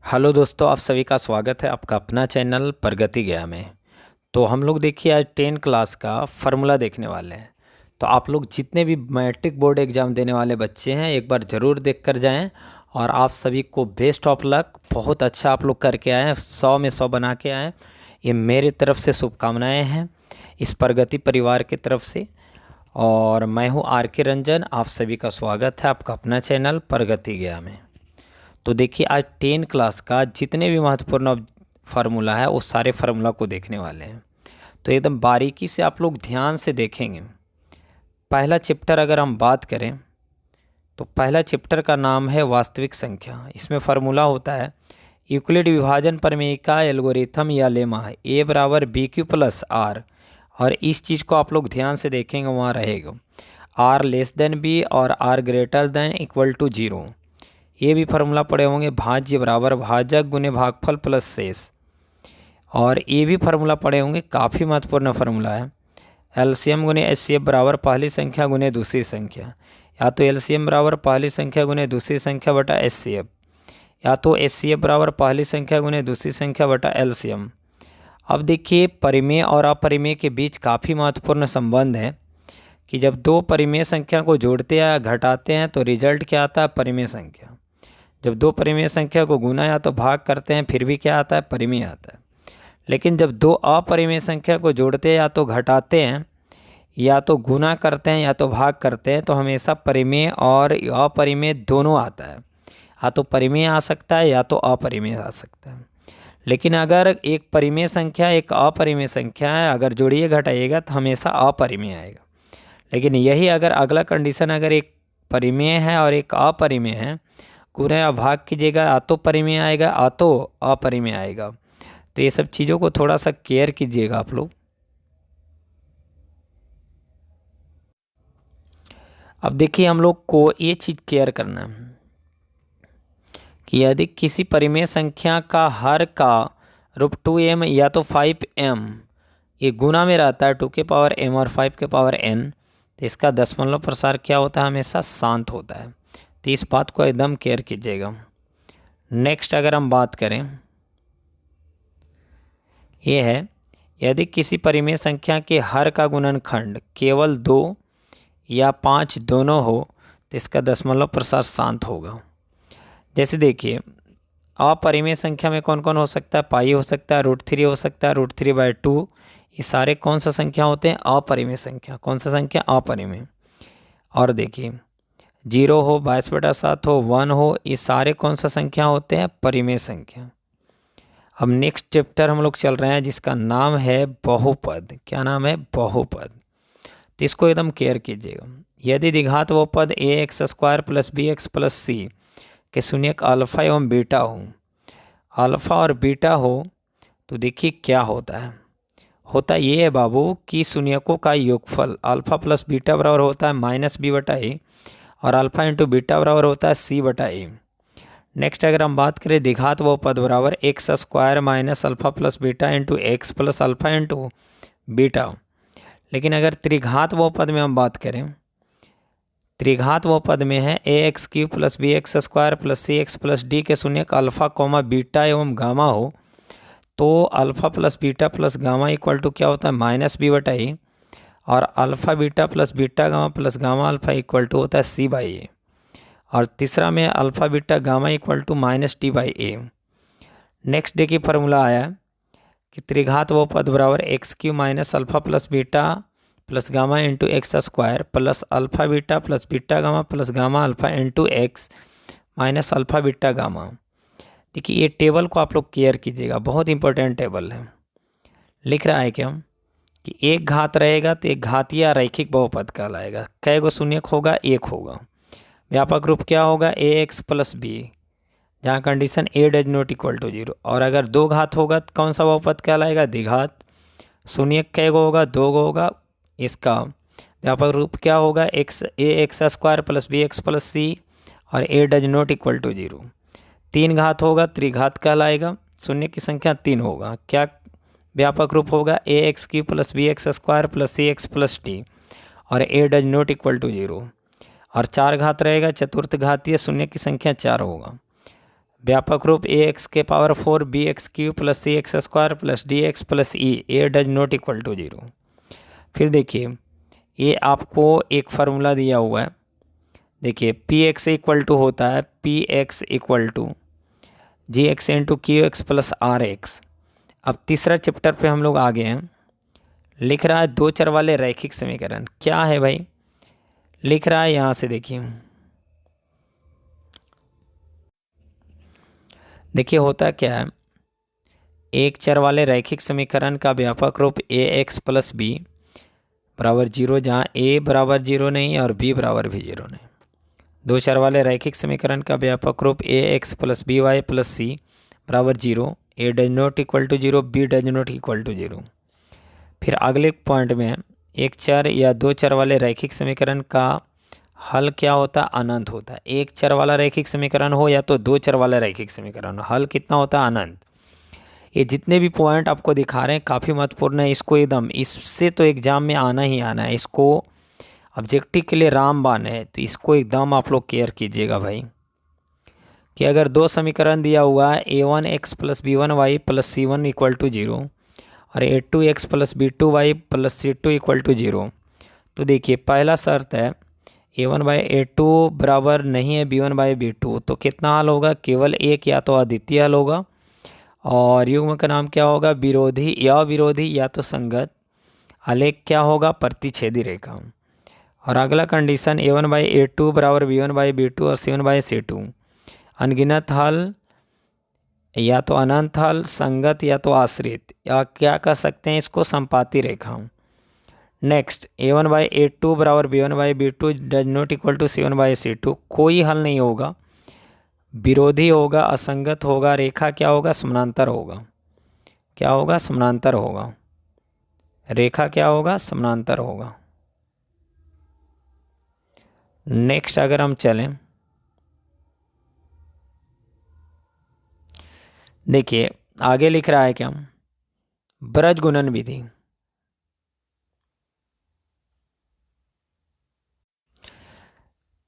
Hello दोस्तों, आप सभी का स्वागत है आपका अपना चैनल प्रगति गया में। तो हम लोग देखिए आज 10 क्लास का फार्मूला देखने वाले हैं। तो आप लोग जितने भी मैट्रिक बोर्ड एग्ज़ाम देने वाले बच्चे हैं एक बार ज़रूर देख कर जाएँ। और आप सभी को बेस्ट ऑफ लक। बहुत अच्छा आप लोग करके आए हैं, 100 में 100 बना के आए हैं। ये मेरी तरफ से शुभकामनाएँ हैं इस प्रगति परिवार की तरफ से। और मैं हूँ RK रंजन, आप सभी का स्वागत है आपका अपना चैनल प्रगति गया में। तो देखिए आज 10 क्लास का जितने भी महत्वपूर्ण फार्मूला है वो सारे फार्मूला को देखने वाले हैं। तो एकदम बारीकी से आप लोग ध्यान से देखेंगे। पहला चैप्टर अगर हम बात करें तो पहला चैप्टर का नाम है वास्तविक संख्या। इसमें फार्मूला होता है यूक्लिड विभाजन प्रमेय का एल्गोरिथम या लेमा ए बराबर बी क्यू प्लस आर। और इस चीज़ को आप लोग ध्यान से देखेंगे, वहाँ रहेगा आर लेस देन बी और R greater than equal to zero. ये भी फार्मूला पढ़े होंगे भाज्य बराबर भाजक गुने भागफल प्लस शेष। और ये भी फार्मूला पढ़े होंगे, काफ़ी महत्वपूर्ण फार्मूला है एलसीएम गुने एचसीएफ बराबर पहली संख्या गुने दूसरी संख्या। या तो एलसीएम बराबर पहली संख्या गुने दूसरी संख्या बटा एचसीएफ, या तो एचसीएफ बराबर पहली संख्या गुने दूसरी संख्या बटा एलसीएम। अब देखिए परिमेय और अपरिमेय के बीच काफ़ी महत्वपूर्ण संबंध है कि जब दो परिमेय संख्या को जोड़ते या घटाते हैं तो रिजल्ट क्या आता है, परिमेय संख्या। जब दो परिमेय संख्या को गुना या तो भाग करते हैं फिर भी क्या आता है, परिमेय आता है। लेकिन जब दो अपरिमेय संख्या को जोड़ते हैं या तो घटाते हैं या तो गुना करते हैं या तो भाग करते हैं तो हमेशा परिमेय और अपरिमेय दोनों आता है। या तो परिमेय आ सकता है या तो अपरिमेय आ सकता है। लेकिन अगर एक परिमेय संख्या एक अपरिमेय संख्या है, अगर जोड़िए घटाइएगा तो हमेशा अपरिमेय आएगा। लेकिन यही अगर अगला कंडीशन अगर एक परिमेय है और एक अपरिमेय है, गुना या भाग कीजिएगा या तो परिमेय आएगा या तो अपरिमेय आएगा। तो ये सब चीज़ों को थोड़ा सा केयर कीजिएगा आप लोग। अब देखिए हम लोग को ये चीज़ केयर करना है कि यदि किसी परिमेय संख्या का हर का रूप 2m या तो 5m ये गुना में रहता है 2 के पावर m और 5 के पावर n, तो इसका दशमलव प्रसार क्या होता है, हमेशा शांत होता है। तो इस बात को एकदम केयर कीजिएगा। नेक्स्ट अगर हम बात करें ये है यदि किसी परिमेय संख्या के हर का गुणनखंड केवल 2 या 5 दोनों हो तो इसका दशमलव प्रसार शांत होगा। जैसे देखिए अपरिमेय संख्या में कौन कौन हो सकता है, पाई हो सकता है, √3 हो सकता है, √3/2। ये सारे कौन सा संख्या होते हैं, अपरिमेय संख्या। कौन सा संख्या, अपरिमेय। और देखिए 0 हो, 22/7 हो, 1 हो, ये सारे कौन सा संख्या होते हैं, परिमेय संख्या। अब नेक्स्ट चैप्टर हम लोग चल रहे हैं जिसका नाम है बहुपद। क्या नाम है, बहुपद। तो इसको एकदम केयर कीजिएगा। यदि द्विघात बहुपद ax² plus bx plus c के शून्यक अल्फा एवं बीटा हो, अल्फा और बीटा हो, तो देखिए क्या होता है। होता ये है बाबू कि शून्यकों का योगफल अल्फा प्लस बीटा बराबर होता है -b/a और अल्फा इंटू बीटा बराबर होता है c/a। नेक्स्ट अगर हम बात करें द्विघात बहुपद बराबर x² minus alpha plus beta into X plus alpha into beta. लेकिन अगर त्रिघात बहुपद में हम बात करें, त्रिघात बहुपद में है ax³ plus bx² plus cx plus d के शून्यक अल्फा कॉमा बीटा एवं गामा हो, तो alpha plus beta plus gamma equal to क्या होता है, -b/a और alpha beta plus beta gamma plus gamma alpha equal to होता है c/a। और तीसरा में alpha beta gamma equal to -d/a। Next देखिए फार्मूला आया कि त्रिघात बहुपद बराबर x³ minus alpha plus beta plus gamma into x² plus alpha beta plus beta gamma plus gamma alpha into x minus alpha beta gamma. देखिए ये table को आप लोग केयर कीजिएगा, बहुत इंपॉर्टेंट टेबल है। लिख रहा है क्या कि एक घात रहेगा तो एक घातीय रैखिक बहुपद कहलाएगा। कै गो शून्यक होगा, एक होगा। व्यापक रूप क्या होगा, ax प्लस b, जहाँ condition a does not equal to 0। और अगर दो घात होगा तो कौन सा बहुपद कहलाएगा, द्विघात। शून्यक कै गो होगा, 2 गो होगा। इसका व्यापक रूप क्या होगा, ax² plus bx plus c और a does not equal to 0। 3 घात होगा, त्रिघात कहलाएगा। शून्य की संख्या 3 होगा, क्या व्यापक रूप होगा, ax³ plus bx² plus cx plus d और a does not equal to 0। और 4 घात रहेगा, चतुर्थ घातीय, शून्य की संख्या 4 होगा। व्यापक रूप ए एक्स के power 4 B X cube plus C X square plus D X plus E A does not equal to 0। फिर देखिए ये आपको एक फार्मूला दिया हुआ है। देखिए पी एक्स इक्वल टू होता है P X equal to G X into Q X plus R X. अब तीसरा चैप्टर पे हम लोग आ गए हैं। लिख रहा है दो चर वाले रैखिक समीकरण। क्या है भाई, लिख रहा है यहाँ से देखिए, देखिए होता क्या है, एक चर वाले रैखिक समीकरण का व्यापक रूप ए एक्स प्लस बी बराबर 0, जहाँ ए बराबर 0 नहीं और बी बराबर भी 0 नहीं। दो चर वाले रैखिक समीकरण का व्यापक रूप A X plus B Y plus C बराबर 0, A does not equal to 0, B does not equal to 0। फिर अगले पॉइंट में एक चर या दो चर वाले रैखिक समीकरण का हल क्या होता है, अनंत होता है। एक चर वाला रैखिक समीकरण हो या तो दो चर वाला रैखिक समीकरण हो, हल कितना होता है, अनंत। ये जितने भी पॉइंट आपको दिखा रहे हैं काफ़ी महत्वपूर्ण है। इसको एकदम, इससे तो एग्जाम में आना ही आना है, इसको ऑब्जेक्टिव के लिए रामबाण है, तो इसको एकदम आप लोग केयर कीजिएगा भाई। कि अगर दो समीकरण दिया हुआ है a1 x plus B one Y plus C one equal to 0 और a2 x plus B two Y plus C two equal to 0, तो देखिए पहला शर्त है a1 बाई a2 बराबर नहीं है b1 बाई b2, तो कितना हल होगा, केवल एक या तो अद्वितीय हल होगा और युग्म का नाम क्या होगा, विरोधी या विरोधी या तो संगत। आलेख क्या होगा, प्रतिच्छेदी रेखा। और अगला कंडीशन a1 बाई a2 बराबर b1 बाई b2 और c1 बाई c2, अनगिनत हल या तो अनंत हल, संगत या तो आश्रित, या क्या कह सकते हैं इसको, संपाती रेखा। नेक्स्ट a1 बाई a2 बराबर b1 by b2 does not equal to c1 by c2, कोई हल नहीं होगा, विरोधी होगा, असंगत होगा, रेखा क्या होगा, समानांतर होगा। क्या होगा, समानांतर होगा, रेखा क्या होगा, समानांतर होगा। नेक्स्ट अगर हम चलें, देखिए आगे लिख रहा है क्या, ब्रज गुणन विधि।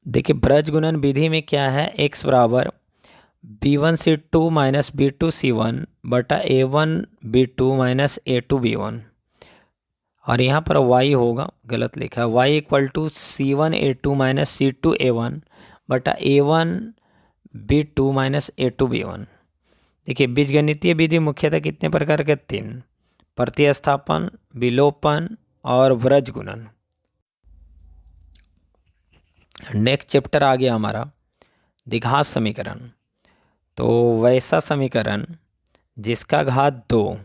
देखिए ब्रज गुणन विधि में क्या है, x बराबर b1c2 माइनस b2c1 बटा a1 b2 minus a2 b1, और यहाँ पर y होगा, गलत लिखा है, y equal to c1 a2 minus c2 a1 बटा a1 b2 minus a2 b1। देखिए बीजगणितीय विधि मुख्यतः कितने प्रकार के, तीन, प्रतिस्थापन, विलोपन और ब्रज गुणन। नेक्स्ट चैप्टर आ गया हमारा द्विघात समीकरण। तो वैसा समीकरण जिसका घात 2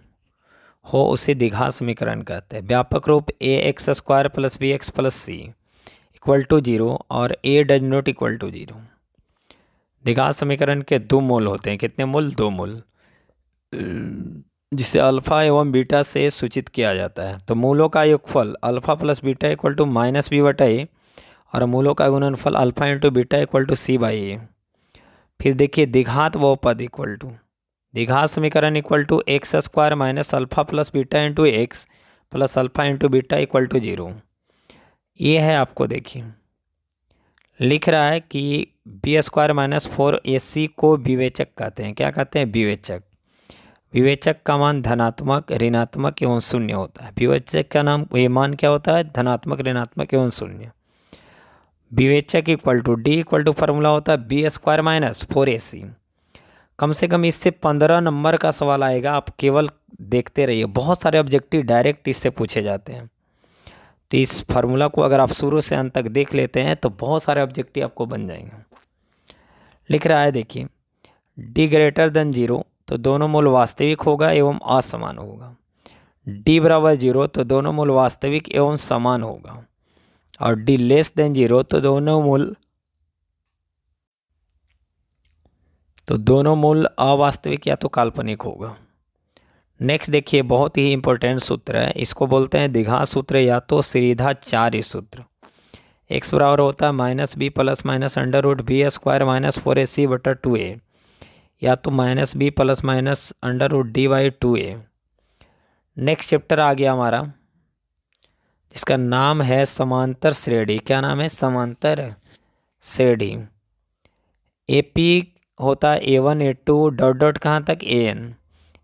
हो उसे द्विघात समीकरण कहते हैं। व्यापक रूप A X square plus B X plus C equal to 0 और A does not equal to 0। द्विघात समीकरण के दो मूल होते हैं, कितने मूल, दो मूल, जिसे अल्फा एवं बीटा से सूचित किया जाता है। तो मूलों का योगफल alpha plus beta equal to minus B बटा ए और मूलों का गुणनफल alpha into beta equal to C by A. फिर देखिए द्विघात बहुपद इक्वल टू, द्विघात समीकरण equal to X square minus alpha plus beta into X plus alpha into beta equal to 0। ये है आपको देखिए लिख रहा है कि बी स्क्वायर माइनस 4ac को विवेचक कहते हैं। क्या कहते हैं, विवेचक। विवेचक का मान धनात्मक, ऋणात्मक एवं शून्य होता है। विवेचक का नाम, ये मान क्या होता है, धनात्मक, ऋणात्मक एवं शून्य। विवेचक equal to D equal to formula होता है बी स्क्वायर माइनस 4ac। कम से कम इससे 15 नंबर का सवाल आएगा, आप केवल देखते रहिए। बहुत सारे ऑब्जेक्टिव डायरेक्ट इससे पूछे जाते हैं, तो इस फार्मूला को अगर आप शुरू से अंत तक देख लेते हैं तो बहुत सारे ऑब्जेक्टिव आपको बन जाएंगे। लिख रहा है देखिए डी ग्रेटर देन 0 तो दोनों मूल वास्तविक होगा एवं असमान होगा। डी बराबर 0 तो दोनों मूल वास्तविक एवं समान होगा, और डी लेस देन 0 तो दोनों मूल अवास्तविक या तो काल्पनिक होगा। नेक्स्ट देखिए बहुत ही इंपॉर्टेंट सूत्र है, इसको बोलते हैं द्विघात सूत्र या तो सीधाचार्य सूत्र। x बराबर होता है minus B plus minus under root B square minus 4ac बटा 2a, या तो minus B plus minus under root D by 2a। Next chapter आ गया हमारा जिसका नाम है समांतर श्रेणी। क्या नाम है, समांतर श्रेणी। एपी होता है A1 A2 डॉट डॉट कहाँ तक AN।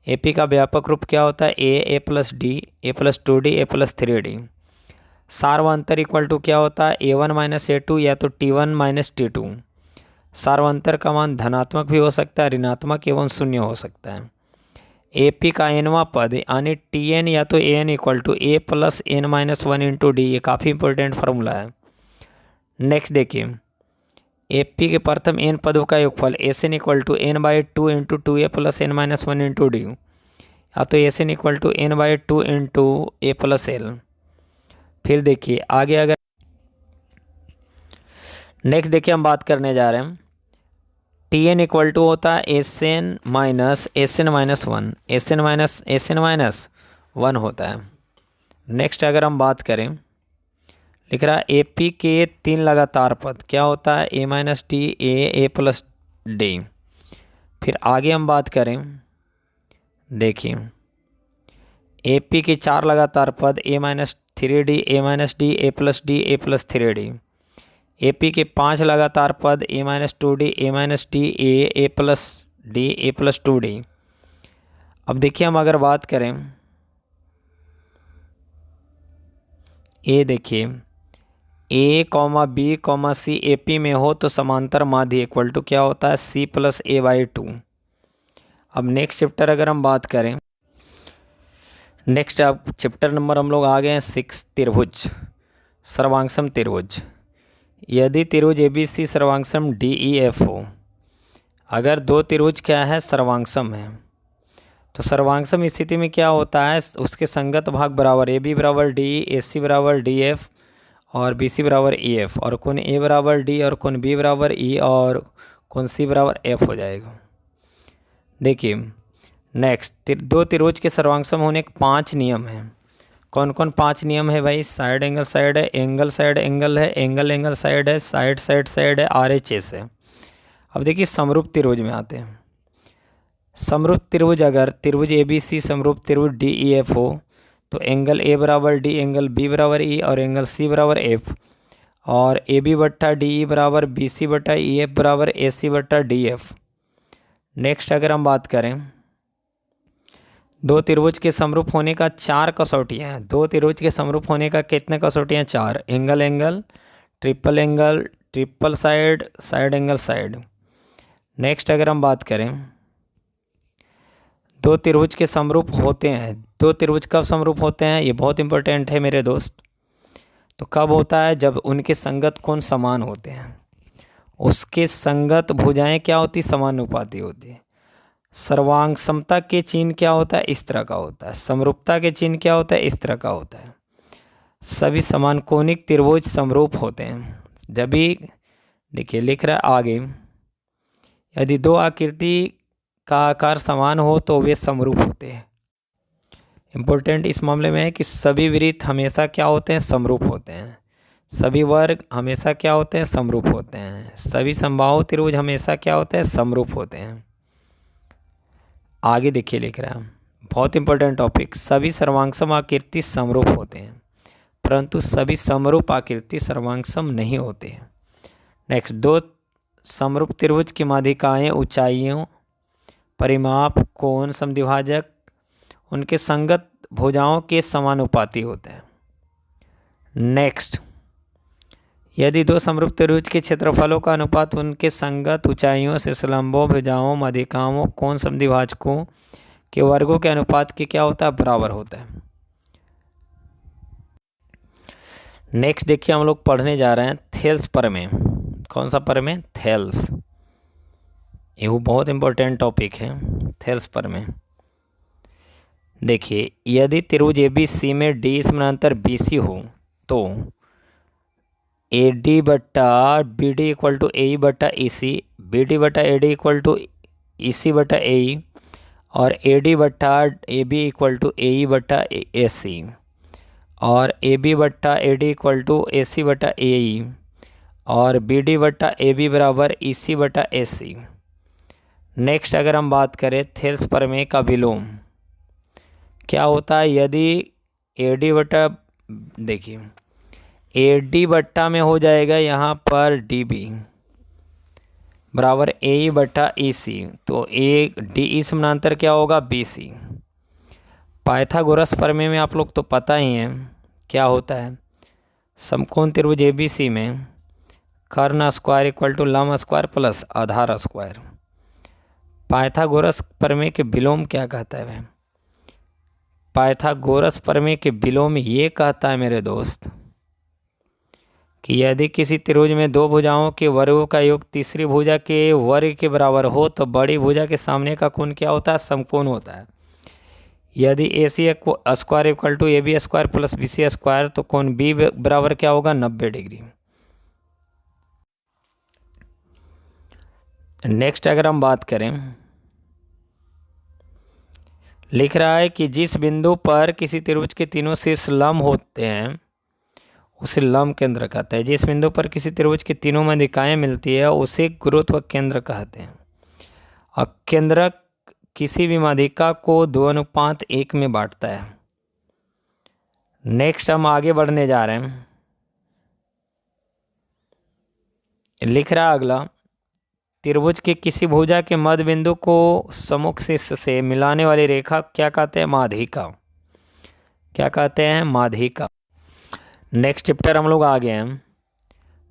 AP का व्यापक रूप क्या होता है A plus D, A+2D, A+3D। सार्वंतर इक्वल टू क्या होता है A1 माइनस A2 या तो T1 माइनस T2। सार्वंतर का मान धनात्मक भी हो सकता है, ऋणात्मक एवं शून्य हो सकता है। AP का nवां पद यानी TN या तो AN equal to A plus N minus 1 into D, ये काफ़ी इंपॉर्टेंट फार्मूला है। नेक्स्ट देखिए, AP के प्रथम n पदों का योगफल SN equal to N/2 into 2A plus N minus 1 into D, या तो SN equal to N/2 into A plus L। फिर देखिए आगे, अगर नेक्स्ट देखिए हम बात करने जा रहे हैं TN इक्वल टू होता है SN minus one, SN minus 1 होता है। नेक्स्ट अगर हम बात करें, लिख रहा है AP के 3 लगातार पद क्या होता है A minus D, A plus D. फिर आगे हम बात करें, देखिए AP के 4 लगातार पद A minus 3D, A minus D, A plus D, A plus 3D। AP के 5 लगातार पद A minus 2D, A minus D, A plus D, A plus 2D। अब देखिए हम अगर बात करें, देखिए A comma B comma C AP में हो तो समांतर माध्य इक्वल टू क्या होता है C प्लस A/2। अब नेक्स्ट चैप्टर अगर हम बात करें, नेक्स्ट अब चैप्टर नंबर हम लोग आ गए हैं 6, त्रिभुज, सर्वांगसम त्रिभुज। यदि त्रिभुज ABC सर्वांगसम DEF हो, अगर दो त्रिभुज क्या है सर्वांगसम है, तो सर्वांगसम स्थिति में क्या होता है उसके संगत भाग बराबर AB बराबर DE, AC बराबर DF और BC बराबर EF, और कोण A बराबर D और कोण B बराबर E और कोण C बराबर F हो जाएगा। देखिए नेक्स्ट, दो त्रिभुज के सर्वांगसम होने के 5 नियम हैं। कौन कौन 5 नियम है भाई? साइड एंगल है, एंगल साइड एंगल है, एंगल एंगल साइड है, साइड साइड साइड है, RHS है। अब देखिए समरूप त्रिभुज में आते हैं। समरूप त्रिभुज, अगर त्रिभुज ABC समरूप त्रिभुज DEF हो तो एंगल A बराबर D, एंगल B बराबर E और एंगल C बराबर F, और AB बट्टा DE बराबर BC बट्टा EF बराबर AC बट्टा DF। नेक्स्ट अगर हम बात करें, दो त्रिभुज के समरूप होने का 4 कसौटियाँ हैं। दो त्रिभुज के समरूप होने का कितने कसौटियाँ? 4। Angle angle, angle, triple side, side angle side. Next अगर हम बात करें, दो त्रिभुज के समरूप होते हैं। दो त्रिभुज कब समरूप होते हैं? ये बहुत इंपॉर्टेंट है मेरे दोस्त। तो कब होता है? जब उनके संगत कोण समान होते हैं। उसके संगत भुजाएं क्या होती? समानुपाती होती है। सर्वांग समता के चिन्ह क्या होता है? इस तरह का होता है। समरूपता के चिन्ह क्या होता है? इस तरह का होता है। सभी समान कोणिक त्रिभुज समरूप होते हैं जब भी, देखिए लिख रहा है आगे, यदि दो आकृति का आकार समान हो तो वे समरूप होते हैं। इम्पोर्टेंट इस मामले में है कि सभी वृत्त हमेशा क्या होते हैं? समरूप होते हैं। सभी वर्ग हमेशा क्या होते हैं? समरूप होते हैं। सभी समबाहु त्रिभुज हमेशा क्या होते हैं? समरूप होते हैं। आगे देखिए लिख रहा है, बहुत इंपॉर्टेंट टॉपिक, सभी सर्वांगसम आकृति समरूप होते हैं परंतु सभी समरूप आकृति सर्वांगसम नहीं होते हैं। नेक्स्ट, दो समरूप त्रिभुज की माध्यिकाएं ऊंचाइयों, परिमाप, कोण, समद्विभाजक उनके संगत भुजाओं के समानुपाती होते हैं। नेक्स्ट, यदि दो समरूप त्रिभुज के क्षेत्रफलों का अनुपात उनके संगत ऊंचाइयों, शीर्षलंबों, भुजाओं, माध्यिकाओं, कोण, समद्विभाजकों के वर्गों के अनुपात के क्या होता है? बराबर होता है। नेक्स्ट देखिए हम लोग पढ़ने जा रहे हैं थेल्स प्रमेय। कौन सा प्रमेय? थेल्स। ये वो बहुत इंपॉर्टेंट टॉपिक है, थेल्स प्रमेय। देखिए, यदि त्रिभुज ABC में D समानांतर BC हो तो AD बट्टा BD इक्वल टू AE बट्टा EC, BD बट्टा AD इक्वल टू EC बट्टा AE और AD बट्टा AB इक्वल टू AE बट्टा AC और AB बट्टा AD इक्वल टू AC बट्टा AE और BD बट्टा AB बराबर EC बट्टा AC। नेक्स्ट अगर हम बात करें थेल्स प्रमेय का विलोम क्या होता है? यदि AD बट्टा, देखिए AD बट्टा में हो जाएगा यहाँ पर DB, बराबर ए बटा ई सी, तो ए डी ई समानांतर क्या होगा, बी सी। पाइथागोरस प्रमेय में आप लोग तो पता ही है क्या होता है, समकोण त्रिभुज ए बी सी में कर्ण स्क्वायर इक्वल टू लंब स्क्वायर प्लस आधार स्क्वायर। पाइथागोरस प्रमेय के विलोम क्या कहता है भाई, पाइथागोरस प्रमेय के विलोम ये कहता है मेरे दोस्त कि यदि किसी त्रिभुज में दो भुजाओं के वर्गों का योग तीसरी भुजा के वर्ग के बराबर हो तो बड़ी भुजा के सामने का कोण क्या होता है, समकोण होता है। यदि A C square equal to A B square plus B C square तो कोण बी बराबर क्या होगा, 90 डिग्री। नेक्स्ट अगर हम बात करें, लिख रहा है कि जिस बिंदु पर किसी त्रिभुज के तीनों शीर्ष लंब होते हैं उसे लंब केंद्र कहते हैं। जिस बिंदु पर किसी त्रिभुज की तीनों माध्यिकाएं मिलती है उसे गुरुत्व केंद्र कहते हैं। और केंद्रक किसी भी माध्यिका को 2:1 में बांटता है। नेक्स्ट हम आगे बढ़ने जा रहे हैं, लिख रहा अगला, त्रिभुज के किसी भुजा के मध्य बिंदु को सम्मुख शीर्ष से मिलाने वाली रेखा क्या कहते हैं, माध्यिका। क्या कहते हैं, माध्यिका। नेक्स्ट चैप्टर हम लोग आ गए हैं,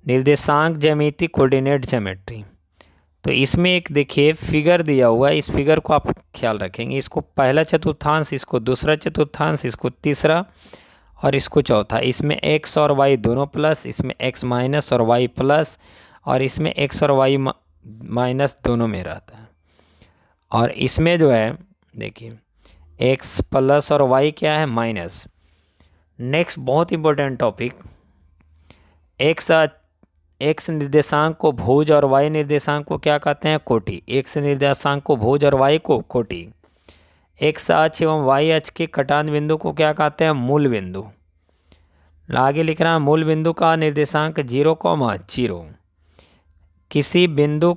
निर्देशांक ज्यामिति, कोऑर्डिनेट ज्योमेट्री। तो इसमें एक देखिए फिगर दिया हुआ है, इस फिगर को आप ख्याल रखेंगे, इसको पहला चतुर्थांश, इसको दूसरा चतुर्थांश, इसको तीसरा और इसको चौथा। इसमें x और y दोनों प्लस, इसमें x माइनस और y प्लस, और इसमें x और y माइनस दोनों में रहता है। और इसमें जो है देखिए x प्लस और y क्या है, माइनस। नेक्स्ट बहुत इंपॉर्टेंट टॉपिक, एक्स निर्देशांक को भुज और y निर्देशांक को क्या कहते हैं, कोटि। एक्स निर्देशांक को भुज और y को कोटि। एक्स अक्ष एवं y अक्ष के कटान बिंदु को क्या कहते हैं, मूल बिंदु। आगे लिख रहा है, मूल बिंदु का निर्देशांक 0,0। किसी बिंदु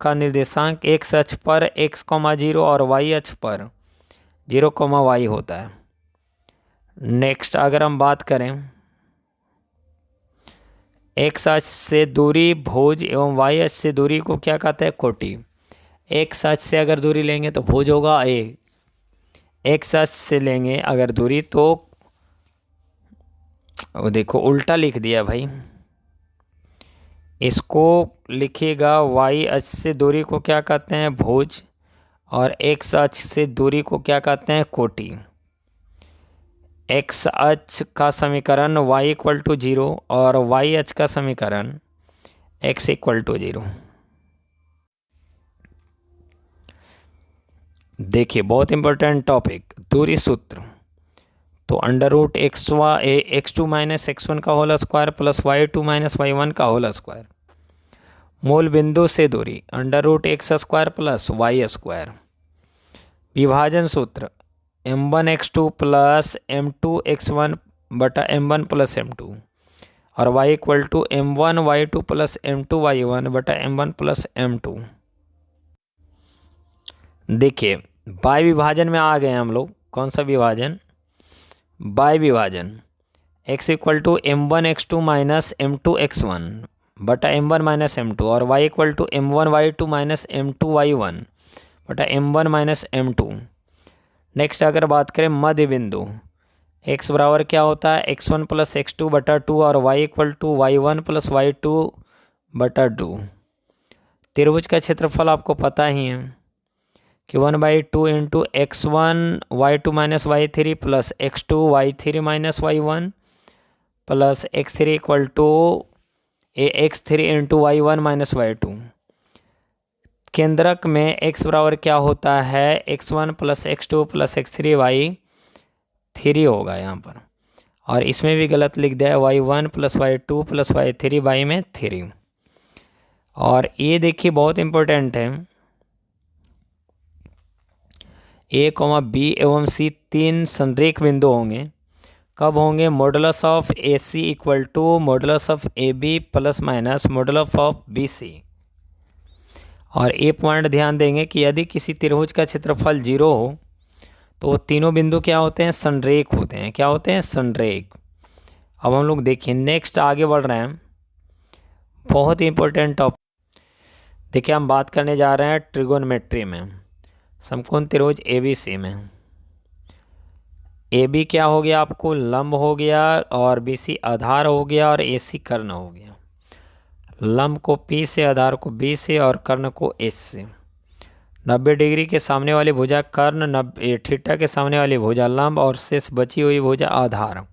का निर्देशांक x अक्ष पर x,0 और y अक्ष पर 0,y होता है। नेक्स्ट अगर हम बात करें, x अक्ष से दूरी भुज एवं y अक्ष से दूरी को क्या कहते हैं, कोटि। x अक्ष से अगर दूरी लेंगे तो भुज होगा a, x अक्ष से लेंगे अगर दूरी तो वो देखो उल्टा लिख दिया भाई, इसको लिखिएगा y अक्ष से दूरी को क्या कहते हैं, भुज, और x अक्ष से दूरी को क्या कहते हैं, कोटि। x अक्ष का समीकरण y इक्वल टू 0 और y अक्ष का समीकरण x इक्वल टू 0। देखिए बहुत इंपॉर्टेंट टॉपिक, दूरी सूत्र। तो x2 माइनस x1 का whole square plus y2 minus y1 का होल स्क्वायर। मूल बिंदु से दूरी x square plus y square. विभाजन सूत्र m1x2 प्लस m2x1 बटा m1 प्लस m2 और y equal to m1y2 plus m2y1 बटा m1 प्लस m2। देखिए बाय विभाजन में आ गए हम लोग। कौन सा विभाजन, बाय विभाजन। x equal to m1x2 minus m2x1 बटा m1 माइनस m2 और y equal to m1y2 minus m2y1 बटा m1 माइनस m2। नेक्स्ट अगर बात करें मध्य बिंदु, x बराबर क्या होता है, x1 प्लस x2 बटा 2 और y equal to y1 plus y2 बटा 2। त्रिभुज का क्षेत्रफल आपको पता ही है कि 1/2 into x1 y2 minus y3 plus x2 y3 minus y1 plus x3 equal to x3 into y1 minus y2। केंद्रक में x बराबर क्या होता है, x1 plus x2 plus x3 y3 होगा यहाँ पर, और इसमें भी गलत लिख दिया है y1 plus y2 plus y3 y में 3। और ये देखिए बहुत इंपॉर्टेंट है, a, b एवं c तीन संरेख बिंदु होंगे। कब होंगे, modulus of A C equal to modulus of A B plus minus modulus of B C. और ये पॉइंट ध्यान देंगे कि यदि किसी त्रिभुज का क्षेत्रफल 0 हो तो वो तीनों बिंदु क्या होते हैं, संरेख होते हैं। क्या होते हैं, संरेख। अब हम लोग देखिए नेक्स्ट आगे बढ़ रहे हैं, बहुत ही इंपॉर्टेंट टॉपिक। देखिए हम बात करने जा रहे हैं ट्रिगोनोमेट्री में, समकोण त्रिभुज एबीसी में। ए बी क्या हो गया आपको, लंब हो गया, और बी सी आधार हो गया, और ए सी कर्ण हो गया। लंब को पी से, आधार को बी से, और कर्ण को एस से। 90 डिग्री के सामने वाली भुजा कर्ण, 90 थीटा के सामने वाली भुजा लंब, और शेष बची हुई भुजा आधार।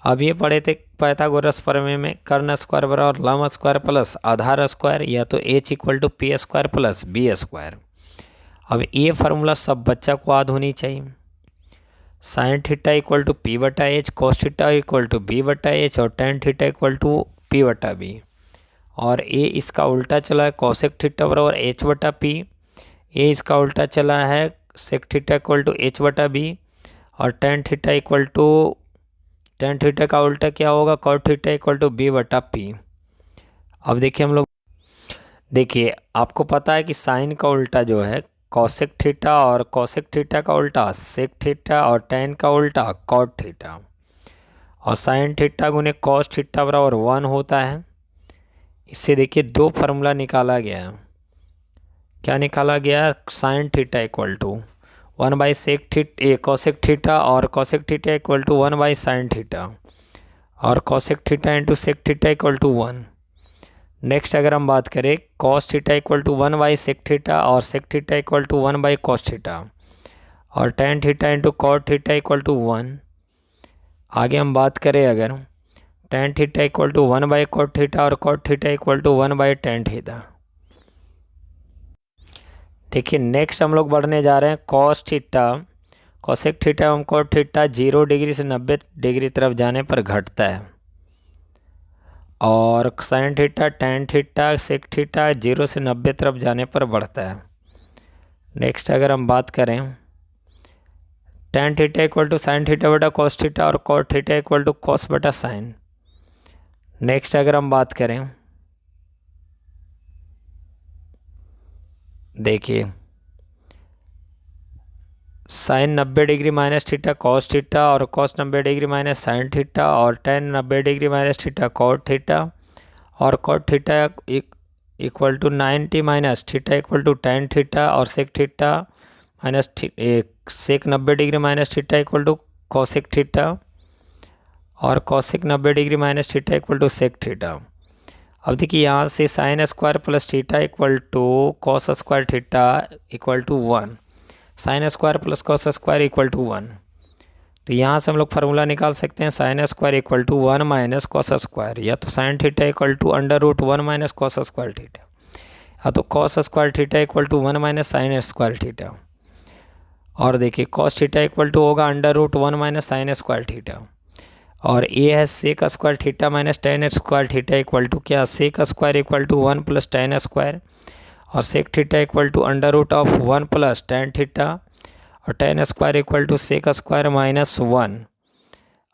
अब ये पढ़े थे पाइथागोरस प्रमेय में, कर्ण स्क्वायर बराबर लंब स्क्वायर प्लस आधार स्क्वायर, या तो H equal to P square plus B square. अब ये फार्मूला सब बच्चा को याद होनी चाहिए। Sine theta equal to P बटा H, cos theta equal to B बटा एच, और tan theta equal to P बटा बी। और ए इसका उल्टा चला है, कॉसेक थीटा बराबर एच बटा पी। ए इसका उल्टा चला है, sec theta equal to H बटा बी, और tan theta equal to, tan theta का उल्टा क्या होगा, cot theta equal to B बटा पी। अब देखिए हम लोग, देखिए आपको पता है कि साइन का उल्टा जो है कॉसेक थीटा, और कॉसेक थीटा का उल्टा सेक थीटा, और टेन का उल्टा कॉट थीटा। और साइन थीटा गुने कॉस थीटा बराबर 1 होता है। इससे देखिए दो फार्मूला निकाला गया है। क्या निकाला गया, sine theta equal to 1 by sec theta, cosec theta, और cosec theta equal to 1 by sine theta, और cosec theta into sec theta equal to 1। Next अगर हम बात करें, cos theta equal to 1 by sec theta, और sec theta equal to 1 by cos theta, और tan theta into cot theta equal to 1। आगे हम बात करें अगर, tan theta equal to 1 by cot theta, और cot theta equal to 1 by tan theta. देखिए next हम लोग बढ़ने जा रहे हैं कॉस थीटा, कॉसेक थीटा एवं कॉट थीटा 0 डिग्री से 90 डिग्री तरफ जाने पर घटता है, और sine theta, tan theta, sec theta 0 से 90 तरफ जाने पर बढ़ता है। नेक्स्ट अगर हम बात करें, tan theta equal to sine theta बटा कॉस थीटा, और cot theta equal to cos बटा साइन। नेक्स्ट अगर हम बात करें, देखिए sine 90 degree minus theta cos theta, और cos 90 degree minus sine theta, और tan 90 degree minus theta cot theta, और cot theta equal to 90 minus theta equal to tan theta, और sec theta minus sec 90 degree minus theta equal to cosec theta, और cosec 90 degree minus theta equal to sec theta. अब देखिए यहाँ से sine square plus theta equal to cos square theta equal to 1, sine square plus cos square equal to 1। तो यहाँ से हम लोग फार्मूला निकाल सकते हैं, sine square equal to 1 minus cos square, या तो sine theta equal to under root 1 minus cos square theta, या तो cos square theta equal to 1 minus sine square theta. और देखिए कॉस थीटा इक्वल टू होगा under root 1 minus sine square theta, और ये है sec square theta minus tan square theta equal to क्या, sec square equal to 1 plus tan square, और sec theta equal to under root of 1 plus tan theta, और tan square equal to sec square minus 1।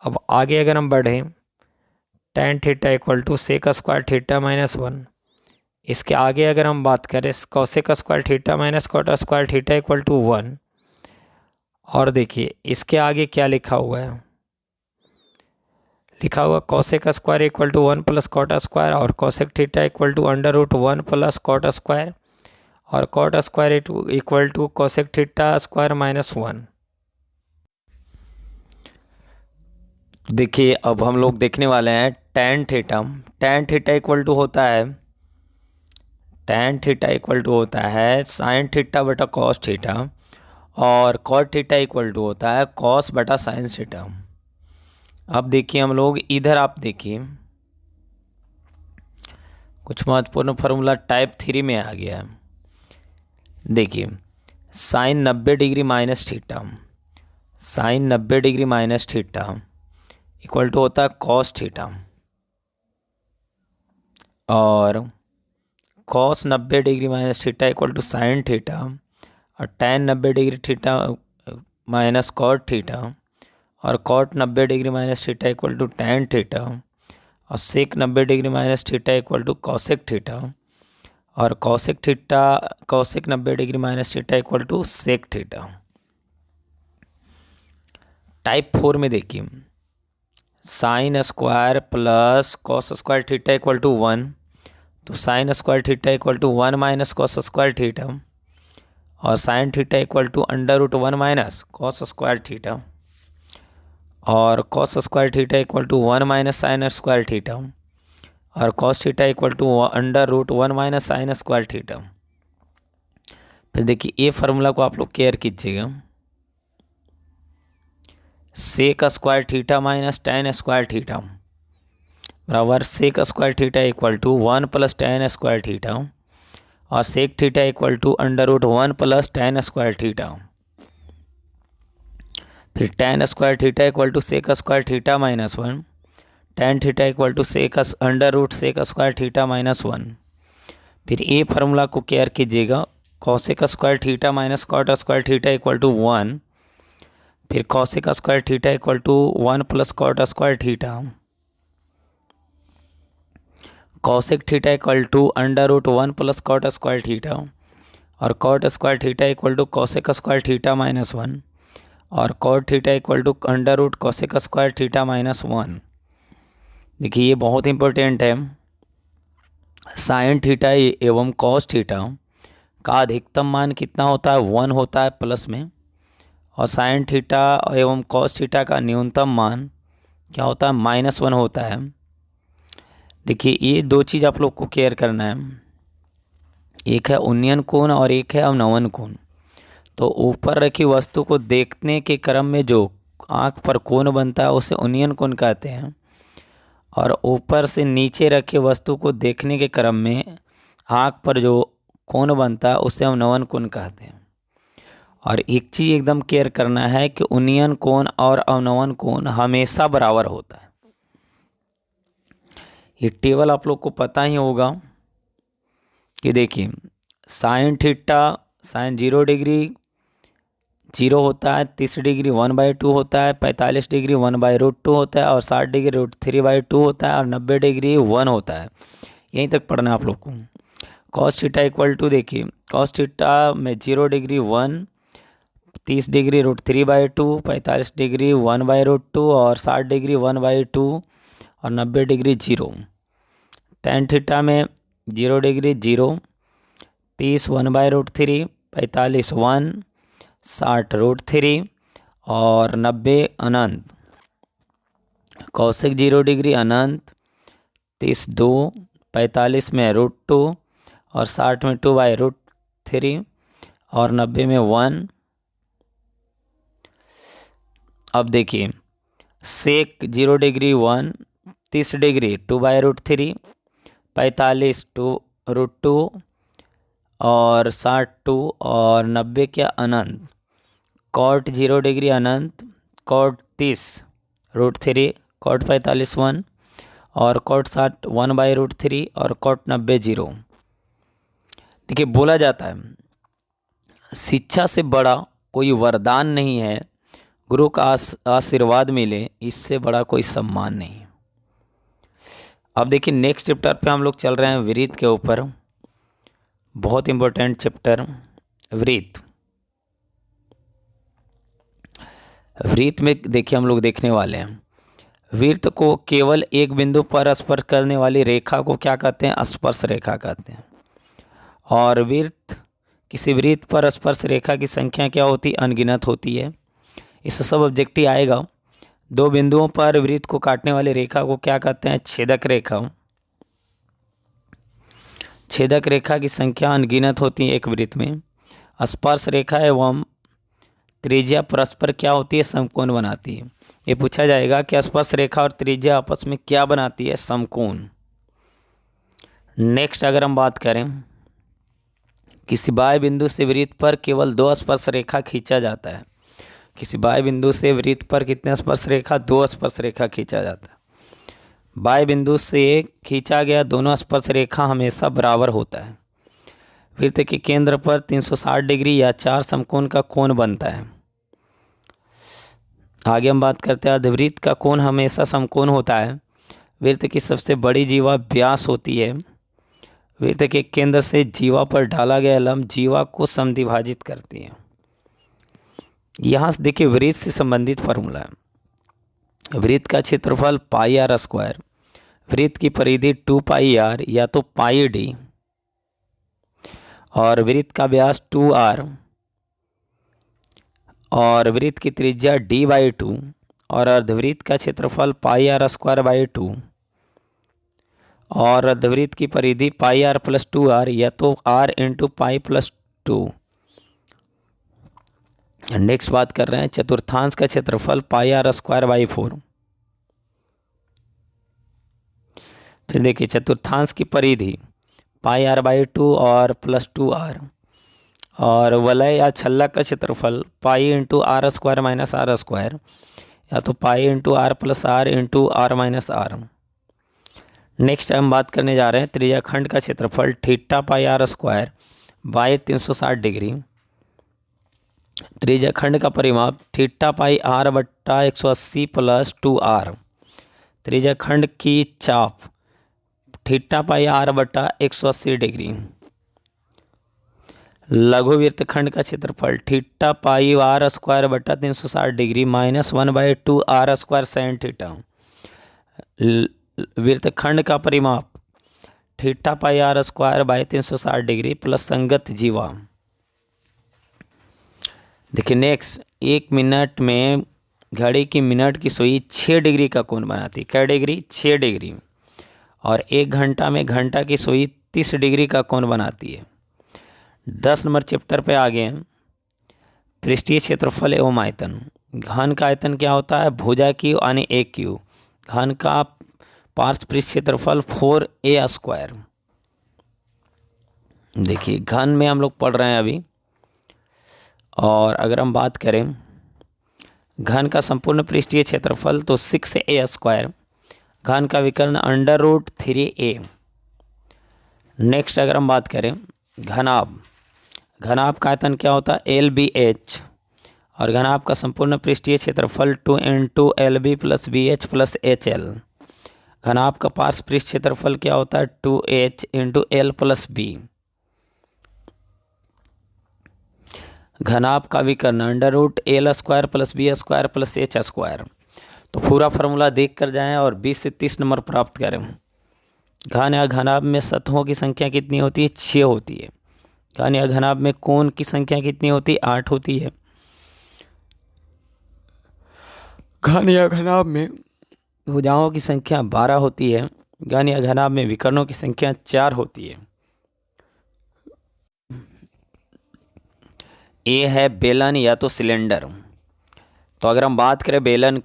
अब आगे अगर हम बढ़ें, tan theta equal to sec square theta minus 1। इसके आगे अगर हम बात करें, cosec square theta minus cot square theta equal to 1। और देखिए इसके आगे क्या लिखा हुआ है, लिखा हुआ cosec square equal to 1 plus cot square, और cosec theta equal to under root 1 plus cot square, और cot square equal to cosec theta square minus 1। देखिए अब हम लोग देखने वाले हैं tan theta. Tan theta equal to होता है, टेन थीटा इक्वल टू होता है साइन थीटा बटा कॉस थीटा, और कॉट थीटा इक्वल टू होता है कॉस बटा साइन थीटा। अब देखिए हम लोग इधर, आप देखिए कुछ महत्वपूर्ण फार्मूला टाइप 3 में आ गया है। देखिए sine 90 degree minus theta, sine 90 degree minus theta equal to होता है कॉस थीटा, और cos 90 degree minus theta equal to sine theta, और tan 90 degree theta minus cot theta, और cot 90 degree minus theta equal to tan theta, और sec 90 degree minus theta equal to cosec theta, और cosec 90 degree minus theta equal to sec theta. Type 4 में देखिए, sine square plus cos square theta equal to 1, तो sine square theta equal to 1 minus cos square theta, और sine theta equal to under root 1 minus cos square theta, और cos square theta equal to 1 minus sine square theta, और cos theta equal to under root 1 minus sine square theta. फिर देखिए ये formula को आप लोग care कीजिएगा, sec square theta minus tan square theta बराबर sec square theta equal to 1 plus tan square theta, और sec theta equal to under root 1 plus tan square theta. फिर tan square theta equal to sec square theta minus 1, tan theta equal to sec under root sec square theta minus 1। फिर ये formula को care कीजिएगा, cosec square theta minus cot square theta equal to 1, फिर cosec square theta equal to 1 plus cot square theta, cosec theta equal to under root 1 plus cot square theta, और cot square theta equal to cosec square theta minus 1, और cot theta equal to under root cosec square theta minus 1। देखिए ये बहुत important है, sine theta एवं cos theta का अधिकतम मान कितना होता है, 1 होता है प्लस में, और साइन थीटा एवं कॉस थीटा का न्यूनतम मान क्या होता है, -1 होता है। देखिए ये दो चीज़ आप लोग को केयर करना है, एक है उन्नयन कोण और एक है अवनवन कोण। तो ऊपर रखी वस्तु को देखने के क्रम में जो आँख पर कोण बनता है उसे उन्नयन कोण कहते हैं, और ऊपर से नीचे रखे वस्तु को देखने के क्रम में आँख पर जो कोण बनता है उसे अवनवन कोण कहते हैं। और एक चीज़ एकदम केयर करना है कि उन्नयन कोण और अवनवन कोण हमेशा बराबर होता है। ये टेबल आप लोग को पता ही होगा कि देखिए साइन थीटा साइन 0 डिग्री 0 होता है, 30 डिग्री 1/2 होता है, 45 डिग्री 1/√2 होता है, और 60 डिग्री √3/2 होता है, और 90 डिग्री 1 होता है। यहीं तक पढ़ना है आप लोग को। कॉस थीटा इक्वल टू देखिए कॉस थीटा में 0 डिग्री 1, 30 डिग्री √3/2, 45 डिग्री 1/√2, और 60 डिग्री 1/2, और 90 डिग्री 0। टेन थीटा में 0 डिग्री 0, 30 1/√3, 45 1, 60 √3, और 90 अनंत। कौशिक 0 डिग्री अनंत, 30 2, 45 में √2, और 60 में 2/√3, और 90 में 1। अब देखिए सेक 0 डिग्री 1, 30 डिग्री 2/√3, 45 2√2, और 60 2, और 90 क्या अनंत। कॉट 0 डिग्री अनंत, कॉट 30 √3, कॉट 45 1, और कॉट 60 1/√3, और कॉट 90 0। देखिए बोला जाता है शिक्षा से बड़ा कोई वरदान नहीं है, गुरु का आशीर्वाद मिले इससे बड़ा कोई सम्मान नहीं। अब देखिए नेक्स्ट चैप्टर पे हम लोग चल रहे हैं वृत्त के ऊपर, बहुत इंपॉर्टेंट चैप्टर वृत्त। वृत्त में देखिए हम लोग देखने वाले हैं वृत्त को केवल एक बिंदु पर स्पर्श करने वाली रेखा को क्या कहते हैं, स्पर्श रेखा कहते हैं। और वृत्त किसी वृत्त पर स्पर्श रेखा की संख्या क्या होती है, अनगिनत होती है। इससे सब ऑब्जेक्टिव आएगा। दो बिंदुओं पर वृत्त को काटने वाली रेखा को क्या कहते हैं, छेदक रेखा। छेदक रेखा की संख्या अनगिनत होती है एक वृत्त में। स्पर्श रेखा एवं त्रिज्या परस्पर क्या होती है, समकोण बनाती है। ये पूछा जाएगा कि स्पर्श रेखा और त्रिज्या आपस में क्या बनाती है, समकोण। नेक्स्ट अगर हम बात करें किसी बाह्य बिंदु से वृत्त पर केवल 2 स्पर्श रेखा खींचा जाता है। किसी बाह्य बिंदु से वृत्त पर कितने स्पर्श रेखा, 2 स्पर्श रेखा खींचा जाता है। बाह्य बिंदु से खींचा गया दोनों स्पर्श रेखा हमेशा बराबर होता है। वृत्त के केंद्र पर 360 डिग्री या 4 समकोण का कोण बनता है। आगे हम बात करते हैं अर्धवृत्त का कोण हमेशा समकोण होता है। वृत्त की सबसे बड़ी जीवा व्यास होती है। वृत्त के केंद्र से जीवा पर ढाला गया लंब जीवा को समद्विभाजित करती है। यहाँ से देखिए वृत्त से संबंधित फार्मूला है। वृत्त का क्षेत्रफल पाई r स्क्वायर, वृत्त की परिधि 2 पाई आर या तो पाई डी, और वृत्त का व्यास 2r, और वृत्त की त्रिज्या d/2, और अर्धवृत्त का क्षेत्रफल पाई आर स्क्वायर बाई 2, और अर्धवृत्त की परिधि पाई आर प्लस 2r या तो r into pi plus 2। Next बात कर रहे हैं चतुर्थांश का क्षेत्रफल पाई आर स्क्वायर बाई 4। फिर देखिए चतुर्थांश की परिधि पाई आर बाई 2 और प्लस 2r, और वलय या छल्लक का क्षेत्रफल pi into r square minus are square या तो pi into r plus r into r minus r. Next हम बात करने जा रहे हैं त्रिज्याखंड का क्षेत्रफल theta pi are square by 360 degree. त्रिज्याखंड का परिमाप थीटा पाई आर बट्टा 180 प्लस 2r। त्रिज्याखंड की चाप थीटा पाई आर बट्टा 180 डिग्री। लघु वृत्तखंड का क्षेत्रफल थीटा पाई आर स्क्वायर बट्टा 360 degree minus 1/2 R square sine theta. वृत्तखंड का परिमाप theta pi are square by 360 degree plus संगत जीवा। देखिए नेक्स्ट, 1 मिनट में घड़ी की मिनट की सुई 6 डिग्री का कोण बनाती है। क्या डिग्री? 6 डिग्री। और 1 घंटा में घंटा की सुई 30 डिग्री का कोण बनाती है। 10 नंबर चैप्टर पे आ गए हैं पृष्ठीय क्षेत्रफल एवं आयतन। घन का आयतन क्या होता है? भुजा की यानी 1 क्यू। घन का पार्श्व पृष्ठ क्षेत्रफल 4a स्क्वायर। देखिए घन में हम लोग पढ़ रहे हैं अभी, और अगर हम बात करें घन का संपूर्ण पृष्ठीय क्षेत्रफल तो 6a स्क्वायर। घन का विकर्ण √3a। नेक्स्ट अगर हम बात करें घनाभ, घनाभ का आयतन क्या होता है? LBH। और घनाभ का संपूर्ण पृष्ठीय क्षेत्रफल 2 into LB plus BH plus HL। घनाभ का पार्श्व पृष्ठ क्षेत्रफल क्या होता है? 2H into L plus B। घनाभ का विकर्ण √L square plus B square plus H square. तो पूरा फार्मूला देख कर जाएं और 20 से 30 नंबर प्राप्त करें। घन या घनाभ में सतहों की संख्या कितनी होती है? 6 होती है। घन या घनाभ में कोण की संख्या कितनी होती है? 8 होती है। घन या घनाभ में भुजाओं की संख्या 12 होती है। घन या घनाभ में विकर्णों की संख्या 4 होती है। ए है बेलन या तो सिलेंडर। तो अगर हम बात करें बेलन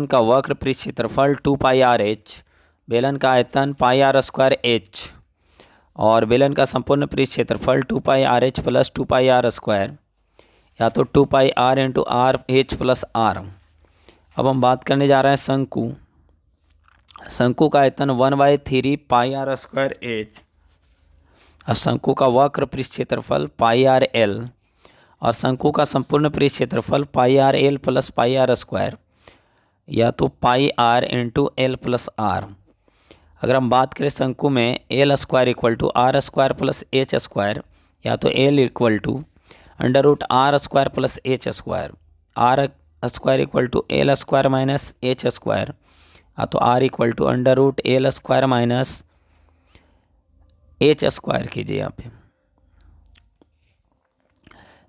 का वक्र पृष्ठ क्षेत्रफल 2 पाई आर एच, बेलन का आयतन पाई आर स्क्वायर एच, और बेलन का संपूर्ण पृष्ठ क्षेत्रफल 2 pi r h plus 2 pi are square या तो 2 pi r into r h plus r. अब हम बात करने जा रहे हैं शंकु। शंकु का आयतन 1/3 पाई आर स्क्वायर एच, और शंकु का वक्र पृष्ठ क्षेत्रफल पाई आर एल, और शंकु का संपूर्ण पृष्ठ क्षेत्रफल pi r l plus pi are square या तो pi r into l plus r. अगर हम बात करें शंकु में l square equal to r square plus h square या तो l equal to √r square plus h square, r square equal to l square minus h square या तो r equal to √L square minus h square कीजिए यहाँ पे।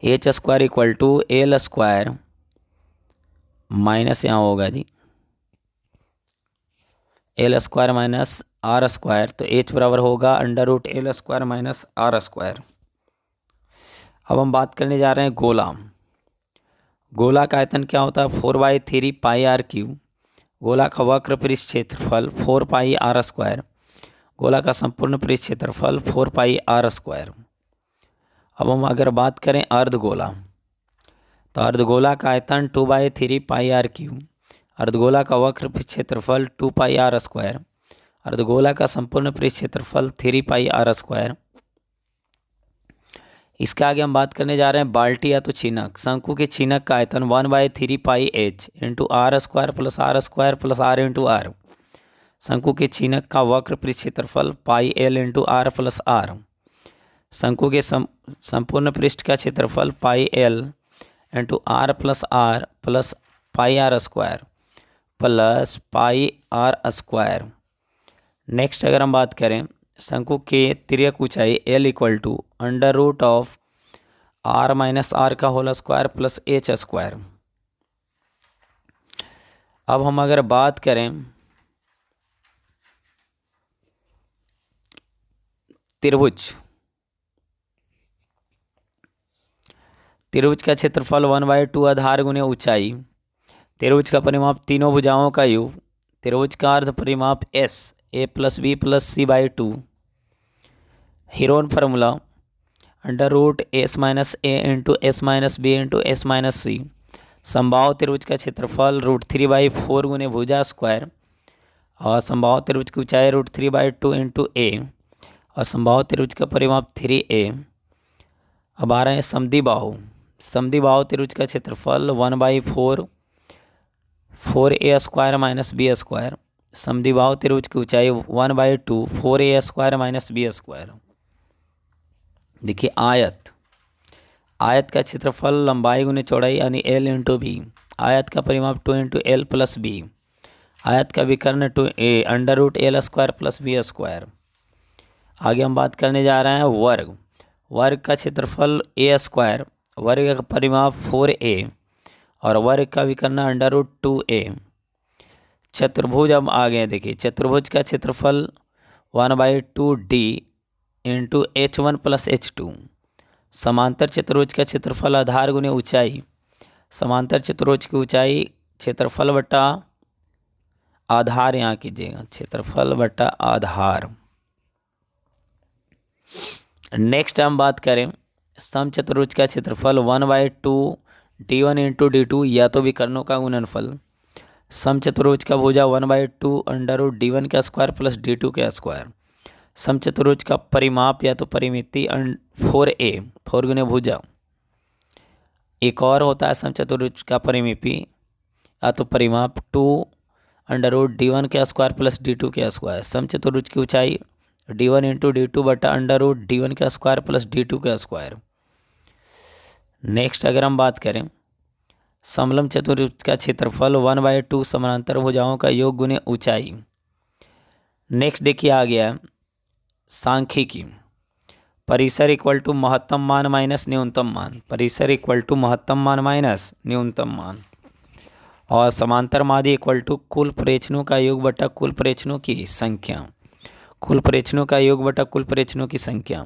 H square equal to l square minus यहाँ होगा जी L square minus are square, तो H बराबर होगा √L square minus are square. अब हम बात करने जा रहे हैं गोला। गोला का आयतन क्या होता है? 4/3 पाई आर क्यूब। गोला का वक्र पृष्ठ क्षेत्रफल 4 पाई आर स्क्वायर। गोला का संपूर्ण पृष्ठ क्षेत्रफल 4 पाई आर स्क्वायर। अब हम अगर बात करें अर्धगोला, तो अर्धगोला का आयतन 2/3 पाई आर क्यूब। अर्धगोला का वक्र पृष्ठ क्षेत्रफल 2 पाई आर स्क्वायर। अर्धगोला का संपूर्ण पृष्ठ क्षेत्रफल 3 पाई आर स्क्वायर। इसके आगे हम बात करने जा रहे हैं बाल्टी या तो छीनक। शंकु के छीनक का आयतन 1/3 pi h into r square plus r into r. शंकु के छीनक का वक्र पृष्ठ क्षेत्रफल pi l into r plus r. शंकु के संपूर्ण पृष्ठ का क्षेत्रफल pi l into r plus pi are square plus pi are square. Next अगर हम बात करें शंकु के तिर्यक ऊंचाई L equal to under root of R minus r का whole square plus h square. अब हम अगर बात करें त्रिभुज का क्षेत्रफल 1/2 आधार गुने ऊंचाई। त्रिभुज का परिमाप तीनों भुजाओं का योग। त्रिभुज का अर्ध परिमाप S A plus b plus c by 2। Heron formula under root s minus a into s minus b into s minus c. समबाहु त्रिभुज का क्षेत्रफल √3/4 गुने भुजा स्क्वायर और समबाहु त्रिभुज की ऊंचाई √3/2 इंटू ए और समबाहु त्रिभुज का परिमाप 3a। अब आ रहे हैं समद्विबाहु त्रिभुज का क्षेत्रफल 1/4 4a square minus b square. समद्विबाहु त्रिभुज की ऊंचाई 1/2 4a square minus b square. देखिए आयत का क्षेत्रफल लंबाई गुने चौड़ाई यानी L इंटू बी। आयत का परिमाप 2 इंटू एल प्लस बी। आयत का विकर्ण 2a under root L square plus B square. आगे हम बात करने जा रहे हैं वर्ग का क्षेत्रफल a स्क्वायर। वर्ग का परिमाप 4a और वर्ग का विकर्ण अंडर रूट 2a। चतुर्भुज अब आ गए। देखिए चतुर्भुज का क्षेत्रफल 1/2 d into H1 plus H2। समांतर चतुर्भुज का क्षेत्रफल आधार गुने ऊंचाई। समांतर चतुर्भुज की ऊंचाई क्षेत्रफल बटा आधार यहाँ कीजिएगा, क्षेत्रफल बटा आधार। नेक्स्ट हम बात करें समचतुर्भुज का क्षेत्रफल 1/2 d1 इंटू d2 या तो विकर्णों का गुणनफल। समचतुर्भुज का भुजा 1/2 अंडर रूट d1 का स्क्वायर प्लस d2 का स्क्वायर। समचतुर्भुज का परिमाप या तो परिमिति 4a 4 गुने भुजा। एक और होता है समचतुर्भुज का परिमिति या तो परिमाप 2 अंडर रूट d1 का स्क्वायर प्लस d2 का स्क्वायर। समचतुर्भुज की ऊंचाई d1 इंटू d2 बटा अंडर रूट d1 का स्क्वायर प्लस d2 का स्क्वायर। नेक्स्ट अगर हम बात करें समलंब चतुर्भुज का क्षेत्रफल 1/2 समानांतर भुजाओं का योग गुने ऊंचाई। नेक्स्ट देखिए आ गया सांख्यिकी। परिसर इक्वल टू महत्तम मान माइनस न्यूनतम मान। परिसर इक्वल टू महत्तम मान माइनस न्यूनतम मान। और समांतर माध्य इक्वल टू कुल प्रेक्षणों का योग बटा कुल प्रेक्षणों की संख्या। कुल प्रेक्षणों का योग बटा कुल प्रेक्षणों की संख्या।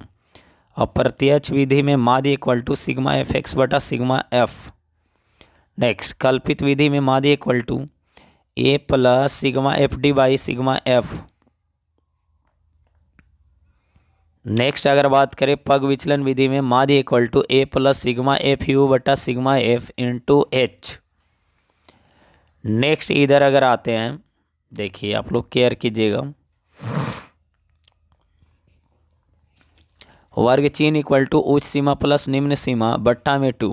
और प्रत्यक्ष विधि में माध्य equal to sigma f x बटा सिग्मा एफ। नेक्स्ट कल्पित विधि में माध्य equal to a plus sigma f d by sigma f. Next अगर बात करें पग विचलन विधि में माध्य equal to a plus sigma f u बटा sigma f into h. Next इधर अगर आते हैं, देखिए आप लोग केयर कीजिएगा। वर्ग चिन्ह इक्वल टू उच्च सीमा प्लस निम्न सीमा बट्टा में 2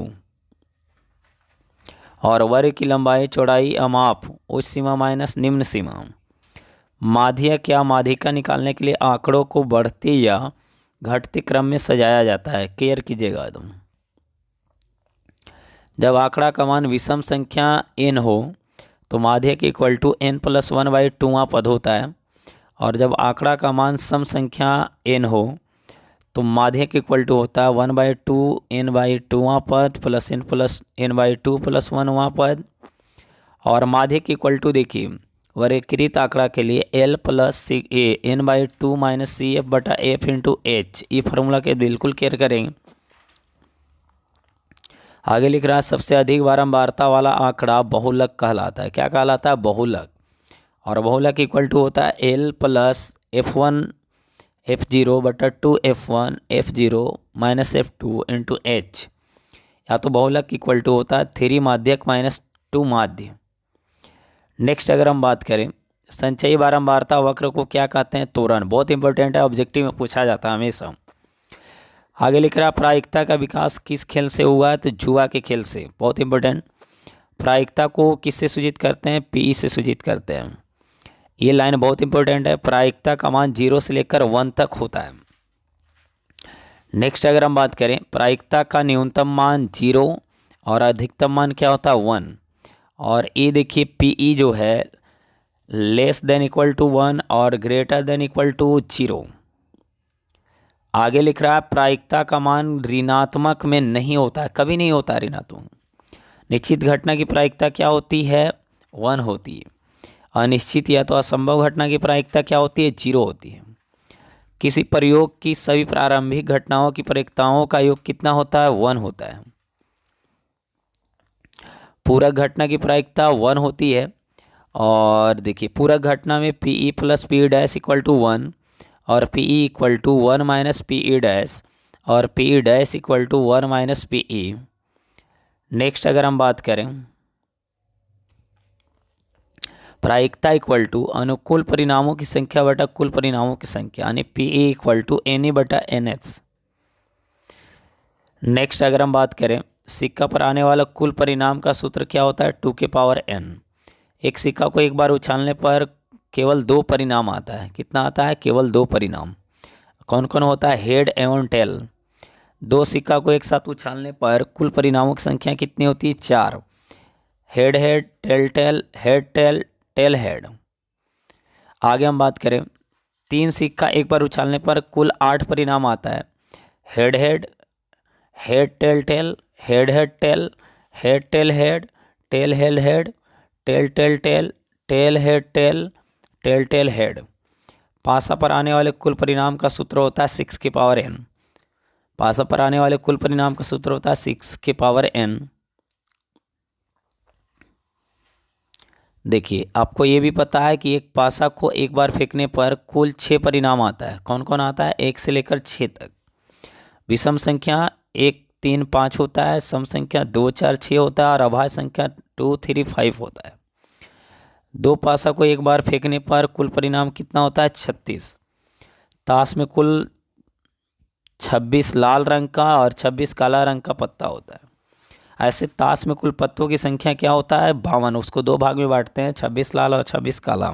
और वर्ग की लंबाई चौड़ाई अमाप उच्च सीमा माइनस निम्न सीमा। माध्यक या माध्यिका निकालने के लिए आंकड़ों को बढ़ते या घटते क्रम में सजाया जाता है। केयर कीजिएगा एकदम। जब आंकड़ा का मान विषम संख्या n हो तो माध्यक इक्वल टू n प्लस 1/2 पद होता है। और जब आंकड़ा का मान सम संख्या n हो तो माध्यक इक्वल टू होता है 1/2 n/2 पद plus n plus n/2 plus 1 पद। और माध्यक इक्वल टू देखिए वर्गीकृत आंकड़ा के लिए L प्लस ए n/2 माइनस सी एफ बटा एफ इंटू एच। ये फार्मूला के बिल्कुल केयर करेंगे। आगे लिख रहा है सबसे अधिक बारंबारता वाला आंकड़ा बहुलक कहलाता है। क्या कहलाता है? बहुलक। और बहुलक इक्वल टू होता है L प्लस F1 F0 बटा 2 F1 F0 minus F2 into H. या तो बहुलक इक्वल टू होता है 3 माध्यक माइनस 2 माध्य। नेक्स्ट अगर हम बात करें संचयी बारंबारता वक्र को क्या कहते हैं? त्वरण। बहुत इंपॉर्टेंट है, ऑब्जेक्टिव में पूछा जाता है हमेशा। आगे लिख रहा है प्रायिकता का विकास किस खेल से हुआ है? तो जुआ के खेल से। बहुत इंपॉर्टेंट। प्रायिकता को किससे सूचित करते हैं? पी से सूचित करते हैं। ये लाइन बहुत इंपॉर्टेंट है। प्रायिकता का मान 0 से लेकर 1 तक होता है। नेक्स्ट अगर हम बात करें प्रायिकता का न्यूनतम मान 0 और अधिकतम मान क्या होता है? 1। और ये देखिए पीई जो है लेस देन इक्वल टू 1 और ग्रेटर देन इक्वल टू 0। आगे लिख रहा है प्रायिकता का मान ऋणात्मक में नहीं होता है, कभी नहीं होता है ऋणात्मक। निश्चित घटना की प्रायिकता क्या होती है? 1 होती है। अनिश्चित या तो असंभव घटना की प्रायिकता क्या होती है? 0 होती है। किसी प्रयोग की सभी प्रारंभिक घटनाओं की प्रायिकताओं का योग कितना होता है? 1 होता है। पूरक घटना की प्रायिकता 1 होती है। और देखिए पूरक घटना में p e plus p dash equal to 1 और p E equal to 1 minus p e dash और p e dash equal to 1 minus p e. Next अगर हम बात करें प्रायिकता इक्वल टू अनुकूल परिणामों की संख्या बटा कुल परिणामों की संख्या, यानी P E equal to N E बटा एन एच। नेक्स्ट अगर हम बात करें सिक्का पर आने वाला कुल परिणाम का सूत्र क्या होता है? 2 के पावर n। एक सिक्का को एक बार उछालने पर केवल 2 परिणाम आता है। कितना आता है? केवल 2 परिणाम। कौन कौन होता है? हेड एवं टेल। 2 सिक्का को एक साथ उछालने पर कुल परिणामों की संख्या कितनी होती है? 4। Head head, tail tail, head tail, tail head. आगे हम बात करें 3 सिक्का एक बार उछालने पर कुल 8 परिणाम आता है। Head head, head tail tail, head head tail, head tail head, tail head head, tail tail tail, tail head tail, tail tail head. पासा पर आने वाले कुल परिणाम का सूत्र होता है 6 के पावर n। पासा पर आने वाले कुल परिणाम का सूत्र होता है 6 के पावर n। देखिए आपको ये भी पता है कि एक पासा को एक बार फेंकने पर कुल 6 परिणाम आता है। कौन कौन आता है? 1 से लेकर 6 तक। विषम संख्या 1 3 5 होता है, सम संख्या 2 4 6 होता है और अभाज्य संख्या 2 3 5 होता है। 2 पासा को एक बार फेंकने पर कुल परिणाम कितना होता है? 36। ताश में कुल 26 लाल रंग का और 26 काला रंग का पत्ता होता है। ऐसे ताश में कुल पत्तों की संख्या क्या होता है? 52। उसको 2 भाग में बांटते हैं, 26 लाल और 26 काला।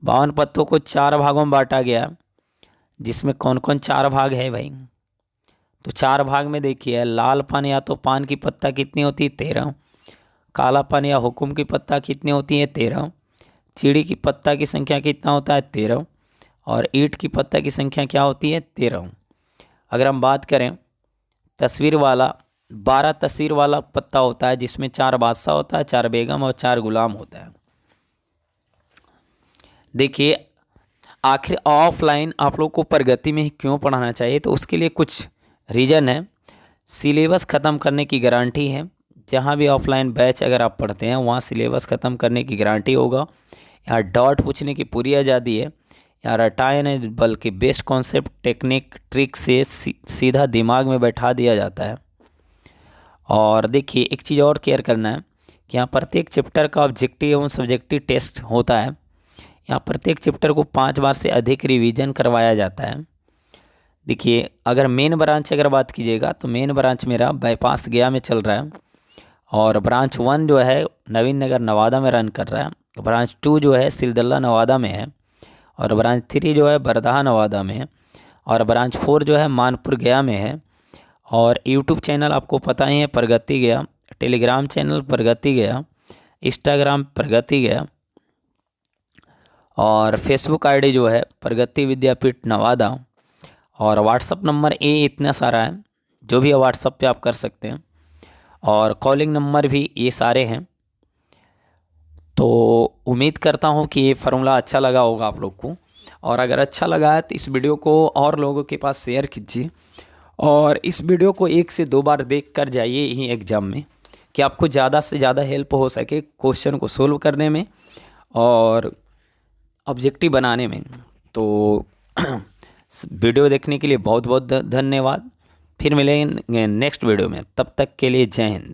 52 पत्तों को 4 भागों में बांटा गया, जिसमें कौन कौन 4 भाग है भाई? तो 4 भाग में देखिए लाल पान या तो पान की पत्ता कितनी होती है? 13। काला पान या हुकुम की पत्ता कितनी होती है? 13। चिड़ी की पत्ता की संख्या कितना होता है? 13। और ईंट की पत्ता की संख्या क्या होती है? 13। अगर हम बात करें तस्वीर वाला 12 तस्वीर वाला पत्ता होता है, जिसमें 4 बादशाह होता है, 4 बेगम और 4 गुलाम होता है। देखिए आखिर ऑफलाइन आप लोग को प्रगति में क्यों पढ़ाना चाहिए? तो उसके लिए कुछ रीज़न है। सिलेबस ख़त्म करने की गारंटी है। जहाँ भी ऑफलाइन बैच अगर आप पढ़ते हैं वहाँ सिलेबस ख़त्म करने की गारंटी होगा। यहाँ डॉट पूछने की पूरी आज़ादी है। यहाँ रटाया नहीं बल्कि बेस्ट कॉन्सेप्ट टेक्निक ट्रिक से सीधा दिमाग में बैठा दिया जाता है। और देखिए एक चीज़ और केयर करना है कि यहाँ प्रत्येक चैप्टर का ऑब्जेक्टिव एवं सब्जेक्टिव टेस्ट होता है। यहाँ प्रत्येक चैप्टर को 5 बार से अधिक रिवीजन करवाया जाता है। देखिए अगर मेन ब्रांच अगर बात कीजिएगा तो मेन ब्रांच मेरा बाईपास गया में चल रहा है और ब्रांच 1 जो है नवीन नगर नवादा में रन कर रहा है। ब्रांच 2 जो है सिलदल्ला नवादा में है और ब्रांच 3 जो है बरदहा नवादा में है और ब्रांच 4 जो है मानपुर गया में है। और यूट्यूब चैनल आपको पता ही है प्रगति गया, टेलीग्राम चैनल प्रगति गया, इंस्टाग्राम प्रगति गया और फेसबुक आईडी जो है प्रगति विद्यापीठ नवादा। और व्हाट्सअप नंबर इतना सारा है जो भी व्हाट्सअप पे आप कर सकते हैं और कॉलिंग नंबर भी ये सारे हैं। तो उम्मीद करता हूँ कि ये फार्मूला अच्छा लगा होगा आप लोग को। और अगर अच्छा लगा है तो इस वीडियो को और लोगों के पास शेयर कीजिए और इस वीडियो को 1 से 2 बार देख कर जाइए यही एग्ज़ाम में कि आपको ज़्यादा से ज़्यादा हेल्प हो सके क्वेश्चन को सोल्व करने में और ऑब्जेक्टिव बनाने में। तो वीडियो देखने के लिए बहुत बहुत धन्यवाद। फिर मिलेंगे नेक्स्ट वीडियो में, तब तक के लिए जय हिंद।